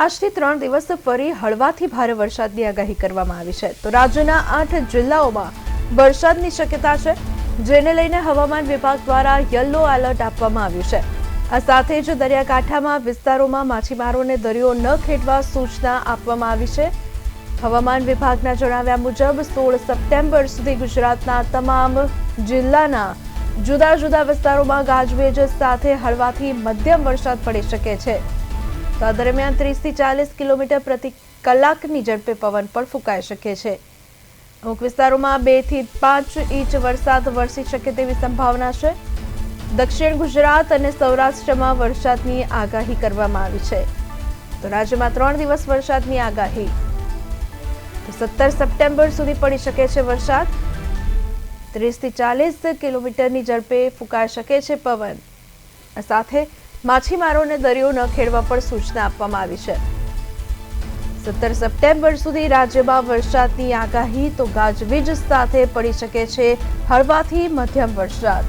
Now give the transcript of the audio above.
આજથી 3 દિવસ ફરી હળવાથી ભારે વરસાદની આગાહી કરવામાં આવી છે. તો રાજ્યના 8 જિલ્લાઓમાં વરસાદની શક્યતા છે, જેને લઈને હવામાન વિભાગ દ્વારા યલો એલર્ટ આપવામાં આવ્યું છે. આ સાથે જ દરિયાકાંઠામાં વિસ્તારોમાં માછીમારોને દરિયો ન ખેડવા સૂચના આપવામાં આવી છે. હવામાન વિભાગના જણાવ્યા મુજબ 16 સપ્ટેમ્બર સુધી ગુજરાતના તમામ જિલ્લાના જુદા જુદા વિસ્તારોમાં ગાજવીજ સાથે હળવાથી મધ્યમ વરસાદ પડી શકે છે. તો આ દરમિયાન 30 થી 40 કિલોમીટર પ્રતિ કલાકની ઝડપે પવન પણ ફૂંકાઈ શકે છે. અમુક વિસ્તારોમાં 2 થી 5 ઇંચ વરસાદ વરસી શકે તેવી સંભાવના છે. દક્ષિણ ગુજરાત અને સૌરાષ્ટ્રમાં વરસાદની આગાહી કરવામાં આવી છે. તો રાજ્યમાં 3 દિવસ વરસાદની આગાહી. તો 17 સપ્ટેમ્બર સુધી પડી શકે છે વરસાદ. 30 થી 40 કિલોમીટરની ઝડપે ફૂંકાઈ શકે છે પવન. આ સાથે માછીમારોને દરિયો ન ખેડવા પણ સૂચના આપવામાં આવી છે. 17 સપ્ટેમ્બર સુધી રાજ્યમાં વરસાદની આગાહી. તો ગાજવીજ સાથે પડી શકે છે હળવાથી મધ્યમ વરસાદ.